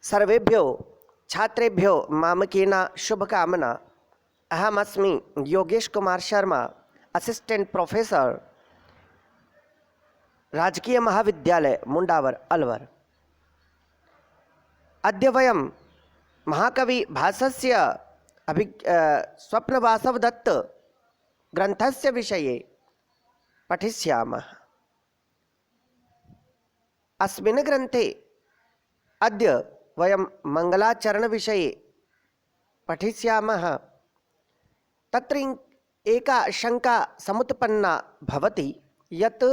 सर्वेभ्यो छात्रेभ्यो मामकेन शुभकामना। अहमस्मि Yogesh Kumar Sharma, assistant professor, राजकीय महाविद्यालय मुंडावर अलवर। अद्य वयं महाकवि भासस्य स्वप्नवासवदत्त ग्रंथस्य विषये पठिष्यामः। अस्मिन् ग्रन्थे अद्य वयं मंगलाचरण विषये पठिष्यामः। तत्र एका शंका समुत्पन्ना भवति यत्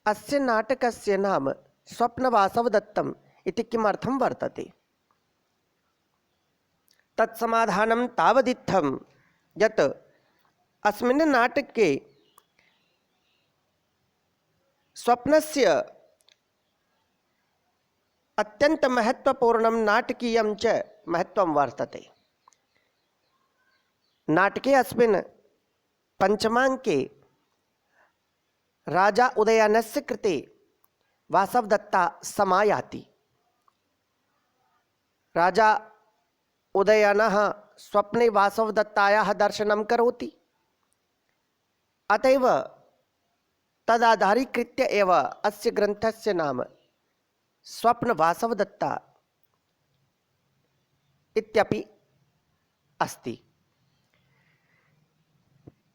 अस्य नाटकस्य नाम स्वप्नवासवदत्तम् इति किमर्थं वर्तते। तत्समाधानं तावदित्थं यत् अस्मिन् नाटके स्वप्नस्य अत्यंत महत्वपूर्णं नाटकीयं च महत्वं वर्तते। नाटके अस्मिन् पंचमांके राजा उदयनस्य कृते वासवदत्ता समायाति। राजा उदयनः स्वप्ने वासवदत्तायाः दर्शनं करोति। अतएव तदाधारीकृत्य एव अस्य ग्रन्थस्य नाम स्वप्नवासवदत्ता इत्यपि अस्ति।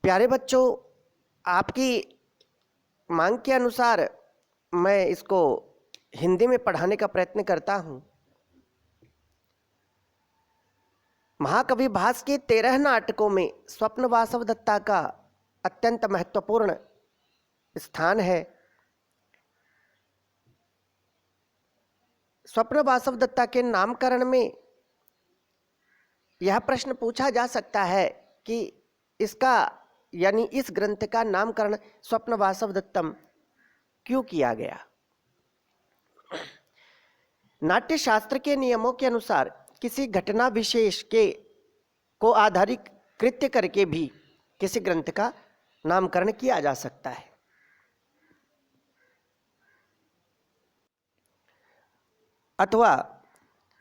प्यारे बच्चों, आपकी मांग के अनुसार मैं इसको हिंदी में पढ़ाने का प्रयत्न करता हूँ। महाकवि भास के 13 नाटकों में स्वप्नवासवदत्ता का अत्यंत महत्वपूर्ण स्थान है। स्वप्नवासवदत्ता के नामकरण में यह प्रश्न पूछा जा सकता है कि इसका यानी इस ग्रंथ का नामकरण स्वप्नवासवदत्तम क्यों किया गया। नाट्य शास्त्र के नियमों के अनुसार किसी घटना विशेष को आधारित कृत्य करके भी किसी ग्रंथ का नामकरण किया जा सकता है। अथवा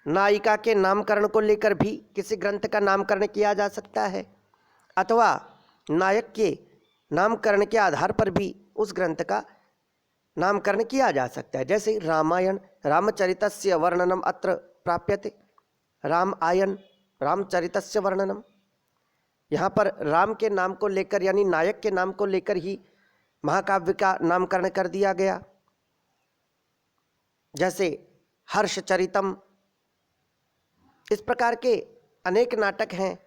नायिका के नामकरण को लेकर भी किसी ग्रंथ का नामकरण किया जा सकता है, अथवा नायक के नामकरण के आधार पर भी उस ग्रंथ का नामकरण किया जा सकता है। जैसे रामायण रामचरितस्य वर्णनम अत्र प्राप्यते। रामायण रामचरितस्य वर्णनम, यहाँ पर राम के नाम को लेकर यानी नायक के नाम को लेकर ही महाकाव्य का नामकरण कर दिया गया। जैसे हर्षचरितम, इस प्रकार के अनेक नाटक हैं।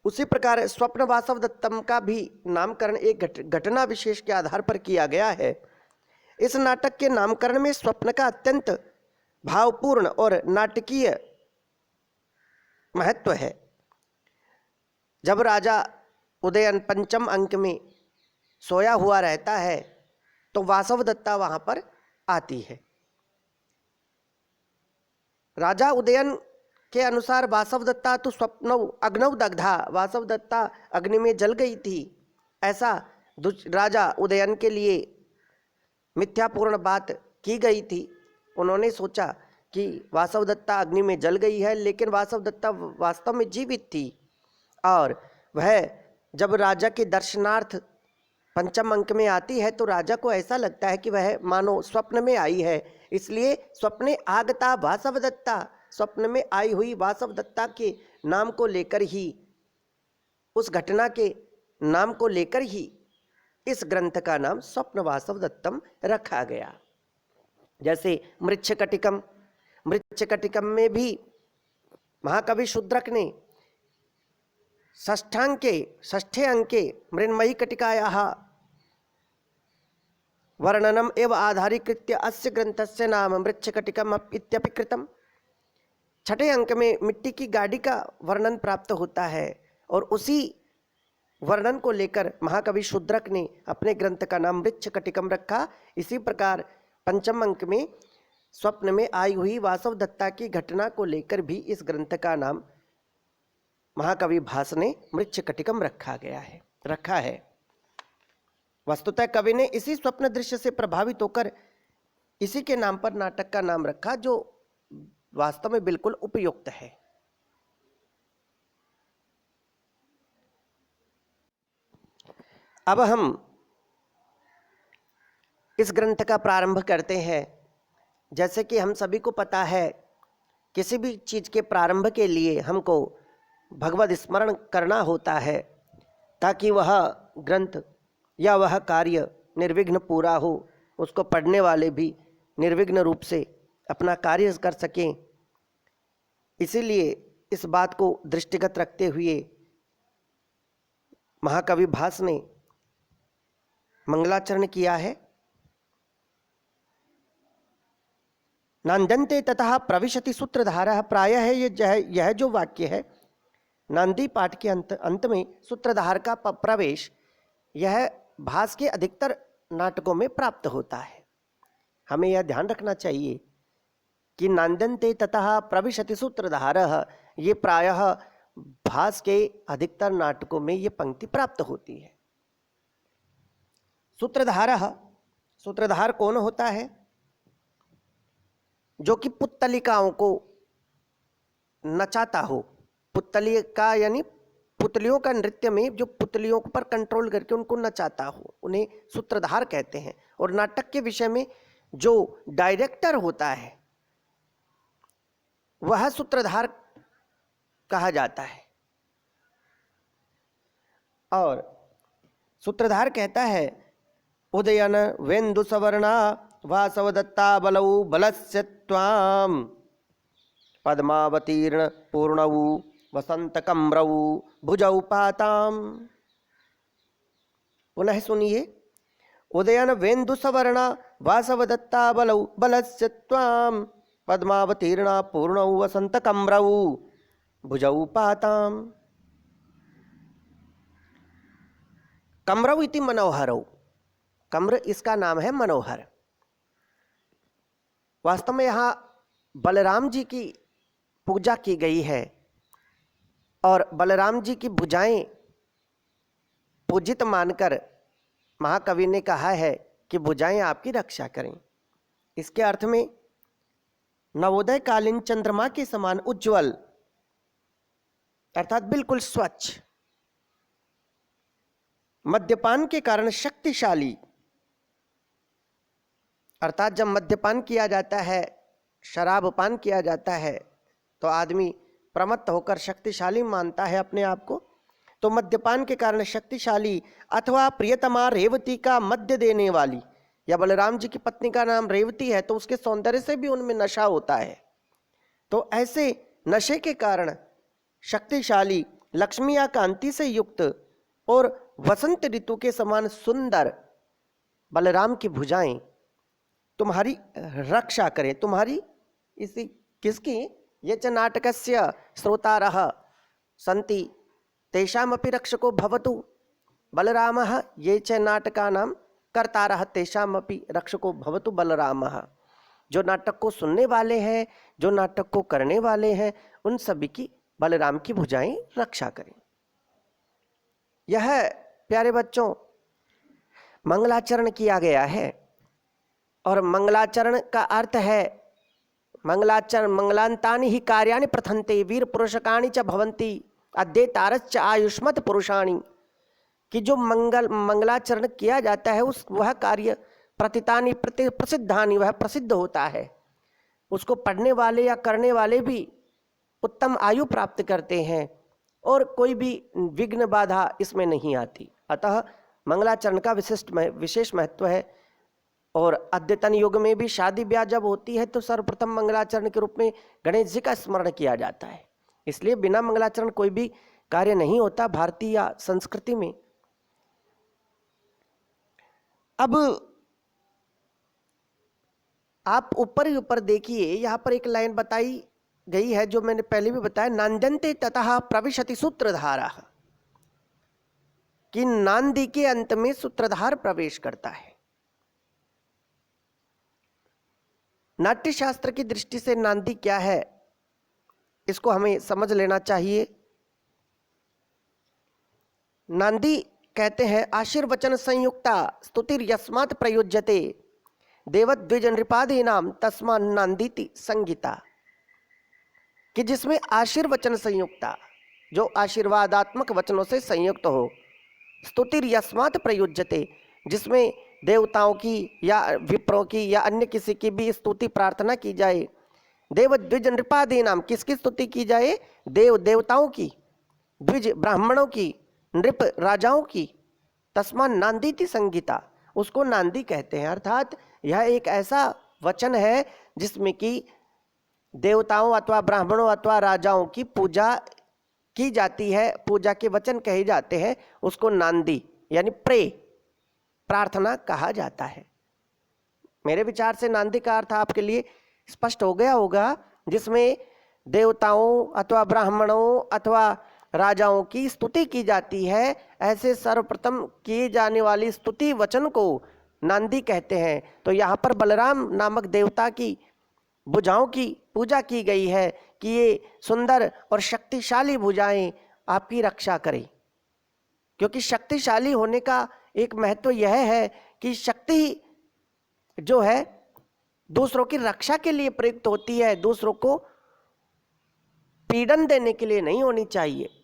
उसी प्रकार स्वप्नवासवदत्तम का भी नामकरण एक घटना विशेष के आधार पर किया गया है। इस नाटक के नामकरण में स्वप्न का अत्यंत भावपूर्ण और नाटकीय महत्व है। जब राजा उदयन पंचम अंक में सोया हुआ रहता है तो वासवदत्ता वहां पर आती है। राजा उदयन के अनुसार वासवदत्ता तो स्वप्नौ अग्नौ दग्धा, वासवदत्ता अग्नि में जल गई थी, ऐसा राजा उदयन के लिए मिथ्यापूर्ण बात की गई थी। उन्होंने सोचा कि वासवदत्ता अग्नि में जल गई है, लेकिन वासवदत्ता वास्तव में जीवित थी। और वह जब राजा के दर्शनार्थ पंचम अंक में आती है तो राजा को ऐसा लगता है कि वह मानो स्वप्न में आई है। इसलिए स्वप्ने आगता वासवदत्ता, स्वप्न में आई हुई वासवदत्ता के नाम को लेकर ही, उस घटना के नाम को लेकर ही इस ग्रंथ का नाम स्वप्नवासवदत्तम रखा गया। जैसे मृच्छकटिकम, मृच्छकटिकम में भी महाकवि शूद्रक ने षष्ठे अंके मृण्मयी कटिकायाः वर्णनम एवं आधारीकृत्य अस्य ग्रंथस्य नाम मृच्छकटिकम इत्यपि कृतम। छठे अंक में मिट्टी की गाड़ी का वर्णन प्राप्त होता है और उसी वर्णन को लेकर महाकवि शूद्रक ने अपने ग्रंथ का नाम मृच्छकटिकम रखा। इसी प्रकार पंचम अंक में स्वप्न में आई हुई वासवदत्ता की घटना को लेकर भी इस ग्रंथ का नाम महाकवि भास ने मृच्छकटिकम रखा है। वस्तुतः कवि ने इसी स्वप्न दृश्य से प्रभावित होकर इसी के नाम पर नाटक का नाम रखा, जो वास्तव में बिल्कुल उपयुक्त है। अब हम इस ग्रंथ का प्रारंभ करते हैं। जैसे कि हम सभी को पता है, किसी भी चीज़ के प्रारंभ के लिए हमको भगवद स्मरण करना होता है, ताकि वह ग्रंथ या वह कार्य निर्विघ्न पूरा हो, उसको पढ़ने वाले भी निर्विघ्न रूप से अपना कार्य कर सकें। इसीलिए इस बात को दृष्टिगत रखते हुए महाकवि भास ने मंगलाचरण किया है। नांदन्ते ततः प्रविशति सूत्रधारः। प्रायः यह जो वाक्य है, नांदी पाठ के अंत में सूत्रधार का प्रवेश, यह भास के अधिकतर नाटकों में प्राप्त होता है। हमें यह ध्यान रखना चाहिए कि नांदन्ते ततः प्रविशति सूत्रधारः, ये प्रायः भास के अधिकतर नाटकों में ये पंक्ति प्राप्त होती है। सूत्रधारः, सूत्रधार कौन होता है? जो कि पुत्तलिकाओं को नचाता हो। पुत्तलिका यानी पुतलियों का नृत्य में जो पुतलियों पर कंट्रोल करके उनको नचाता हो, उन्हें सूत्रधार कहते हैं। और नाटक के विषय में जो डायरेक्टर होता है वह सूत्रधार कहा जाता है। और सूत्रधार कहता है, उदयन वेन्दु सवर्णा वासवदत्ता बलौ बलस्य त्वां पद्मावतीर्ण पूर्णौ वसंत कम्रौ भुजौ पाताम। पुनः सुनिए, उदयन वेन्दु सवर्णा वासवदत्ता बलौ बलस्य त्वां पद्मावतीर्णा पूर्णौ वसंत कम्रौ भुजौ पाताम। कम्रौ इति मनोहरौ। कम्र इसका नाम है मनोहर। वास्तव में यहाँ बलराम जी की पूजा की गई है और बलराम जी की भुजाएं पूजित मानकर महाकवि ने कहा है कि भुजाएं आपकी रक्षा करें। इसके अर्थ में नवोदय कालीन चंद्रमा के समान उज्जवल, अर्थात बिल्कुल स्वच्छ, मद्यपान के कारण शक्तिशाली, अर्थात जब मद्यपान किया जाता है, शराब पान किया जाता है, तो आदमी प्रमत्त होकर शक्तिशाली मानता है अपने आप को। तो मद्यपान के कारण शक्तिशाली अथवा प्रियतमा रेवती का मद्य देने वाली, या बलराम जी की पत्नी का नाम रेवती है तो उसके सौंदर्य से भी उनमें नशा होता है। तो ऐसे नशे के कारण शक्तिशाली, लक्ष्मी या कांति से युक्त और वसंत ऋतु के समान सुंदर बलराम की भुजाएं तुम्हारी रक्षा करें। तुम्हारी इसी किसकी? ये च नाटकस्य श्रोतारः सन्ति तेषामपि रक्षको भवतु बलरामः। ये च नाटकानां कर्तारः तेषामपि रक्षको भवतु बलरामः। जो नाटक को सुनने वाले हैं, जो नाटक को करने वाले हैं, उन सभी की बलराम की भुजाएं रक्षा करें। यह प्यारे बच्चों मंगलाचरण किया गया है। और मंगलाचरण का अर्थ है, मंगलाचरण मंगलांतानि ही कार्याणि प्रथन्ते वीर पुरुषकाणि च भवन्ति अद्येतारश्च आयुष्मत् पुरुषाणि। कि जो मंगलाचरण किया जाता है वह कार्य प्रतितानि प्रसिद्धानि, वह प्रसिद्ध होता है। उसको पढ़ने वाले या करने वाले भी उत्तम आयु प्राप्त करते हैं और कोई भी विघ्न बाधा इसमें नहीं आती। अतः मंगलाचरण का विशेष महत्व है। और अद्यतन युग में भी शादी ब्याह जब होती है तो सर्वप्रथम मंगलाचरण के रूप में गणेश जी का स्मरण किया जाता है। इसलिए बिना मंगलाचरण कोई भी कार्य नहीं होता भारतीय संस्कृति में। अब आप ऊपर ही ऊपर देखिए, यहाँ पर एक लाइन बताई गई है जो मैंने पहले भी बताया, नांदन्ते ततः प्रविशति सूत्रधारः, कि नांदी के अंत में सूत्रधार प्रवेश करता है। नाट्य शास्त्र की दृष्टि से नांदी क्या है, इसको हमें समझ लेना चाहिए। नांदी कहते हैं आशीर्वचन संयुक्ता स्तुतिर यस्मात् प्रयुज्यते देवद्विज नृपादीनाम तस्मा नांदीति संगीता। कि जिसमें आशीर्वचन संयुक्ता, जो आशीर्वादात्मक वचनों से संयुक्त हो। स्तुतिर यस्मात् प्रयुज्यते, जिसमें देवताओं की या विप्रों की या अन्य किसी की भी स्तुति प्रार्थना की जाए। देव द्विज नृपादीनाम, किसकी स्तुति की जाए? देव देवताओं की, द्विज ब्राह्मणों की, नृप राजाओं की। तस्मा नांदीति संगीता, उसको नांदी कहते हैं। अर्थात यह एक ऐसा वचन है जिसमें कि देवताओं अथवा ब्राह्मणों अथवा राजाओं की पूजा की जाती है, पूजा के वचन कहे जाते हैं, उसको नांदी यानी प्रे, प्रार्थना कहा जाता है। मेरे विचार से नांदी का अर्थ आपके लिए स्पष्ट हो गया होगा, जिसमें देवताओं अथवा ब्राह्मणों अथवा राजाओं की स्तुति की जाती है। ऐसे सर्वप्रथम किए जाने वाली स्तुति वचन को नांदी कहते हैं। तो यहाँ पर बलराम नामक देवता की भुजाओं की पूजा की गई है कि ये सुंदर और शक्तिशाली भुजाएं आपकी रक्षा करें। क्योंकि शक्तिशाली होने का एक महत्व यह है कि शक्ति जो है दूसरों की रक्षा के लिए प्रयुक्त होती है, दूसरों को पीड़न देने के लिए नहीं होनी चाहिए।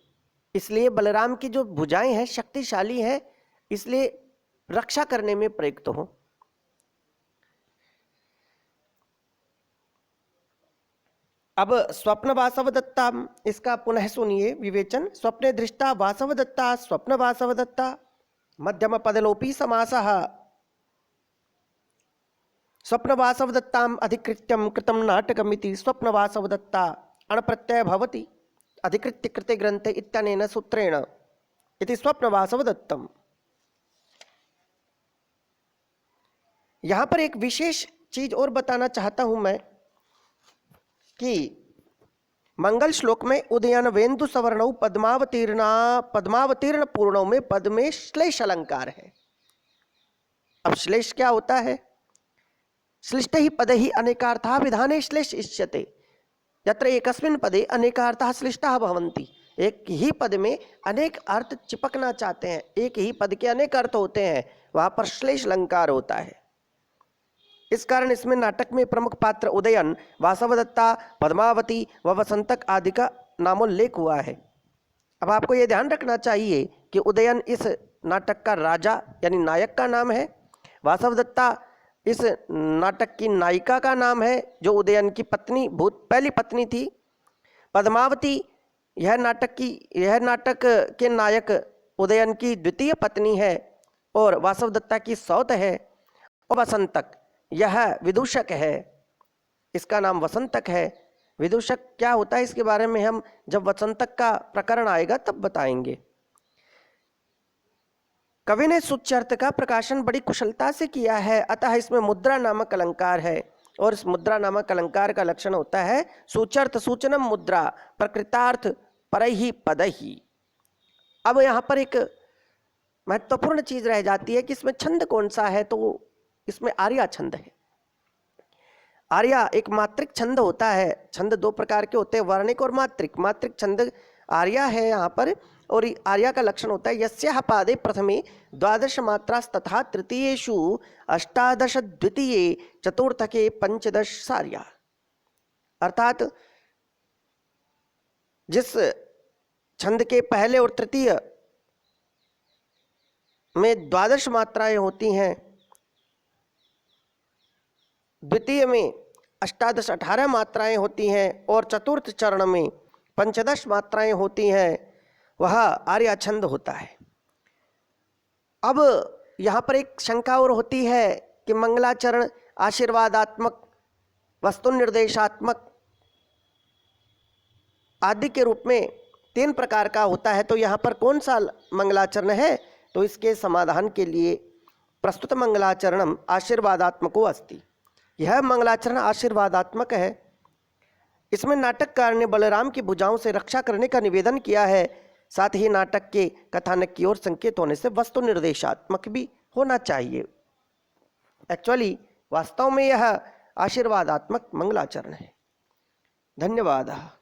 इसलिए बलराम की जो भुजाएं हैं शक्तिशाली हैं, इसलिए रक्षा करने में प्रयुक्त हो। अब स्वप्न वासवदत्ता, इसका पुनः सुनिए विवेचन। स्वप्ने दृष्टा वासवदत्ता, स्वप्न वासवदत्ता, मध्यम पदलोपी समासः। स्वप्न वासवदत्ताम अधिकृत्यम कृतम नाटकमिति स्वप्न वासवदत्ता अणप्रत्यय भवति अधिकृत्य कृते ग्रंथे इत्यनेन सूत्रेण इति स्वप्न वासवदत्तम। यहां पर एक विशेष चीज और बताना चाहता हूं मैं कि मंगल श्लोक में उदयन वेन्दु सवर्णौ पद्मावतीर्ण पूर्णों में पद में श्लेष अलंकार है। अब श्लेष क्या होता है? श्लिष्ट ही पद ही अनेकार्थः विधाने श्लेष इष्यते, यत्र एकस्मिन् पदे अनेकार्थः श्लिष्टाः भवन्ति। एक ही पद में अनेक अर्थ चिपकना चाहते हैं, एक ही पद के अनेक अर्थ होते हैं, वहां पर श्लेष अलंकार होता है। इस कारण इसमें नाटक में प्रमुख पात्र उदयन, वासवदत्ता, पद्मावती व वसंतक आदि का नामोल्लेख हुआ है। अब आपको यह ध्यान रखना चाहिए कि उदयन इस नाटक का राजा यानी नायक का नाम है, वासवदत्ता इस नाटक की नायिका का नाम है जो उदयन की पत्नी पहली पत्नी थी। पद्मावती यह नाटक के नायक उदयन की द्वितीय पत्नी है और वासवदत्ता की सौत है। और वसंतक यह विदूषक है, इसका नाम वसंतक है। विदूषक क्या होता है इसके बारे में हम जब वसंतक का प्रकरण आएगा तब बताएंगे। कवि ने सूच्यर्थ का प्रकाशन बड़ी कुशलता से किया है, अतः इसमें मुद्रा नामक अलंकार है और इस मुद्रा नामक अलंकार का लक्षण होता है सूच्यर्थ सूचनम मुद्रा प्रकृतार्थ परहि पदहि। अब यहाँ पर एक महत्वपूर्ण चीज रह जाती है कि इसमें छंद कौन सा है, तो इसमें आर्या छंद है। आर्या एक मात्रिक छंद होता है। छंद दो प्रकार के होते हैं, वर्णिक और मात्रिक। मात्रिक छंद आर्या है यहाँ पर, और आर्या का लक्षण होता है यस्याः पादे प्रथमे 12 मात्रास्तथा तृतीयेषु 18 द्वितीये चतुर्थके 15 सार्या। अर्थात जिस छंद के पहले और तृतीय में 12 मात्राएं होती हैं, द्वितीय में 18 मात्राएं होती हैं और चतुर्थ चरण में 15 मात्राएं होती हैं, वह आर्या छंद होता है। अब यहाँ पर एक शंका और होती है कि मंगलाचरण आशीर्वादात्मक, वस्तु निर्देशात्मक आदि के रूप में 3 प्रकार का होता है, तो यहाँ पर कौन सा मंगलाचरण है? तो इसके समाधान के लिए प्रस्तुत मंगलाचरणम आशीर्वादात्मको अस्ति। यह मंगलाचरण आशीर्वादात्मक है। इसमें नाटककार ने बलराम की भुजाओं से रक्षा करने का निवेदन किया है, साथ ही नाटक के कथानक की ओर संकेत होने से वस्तु निर्देशात्मक भी होना चाहिए। एक्चुअली वास्तव में यह आशीर्वादात्मक मंगलाचरण है। धन्यवाद।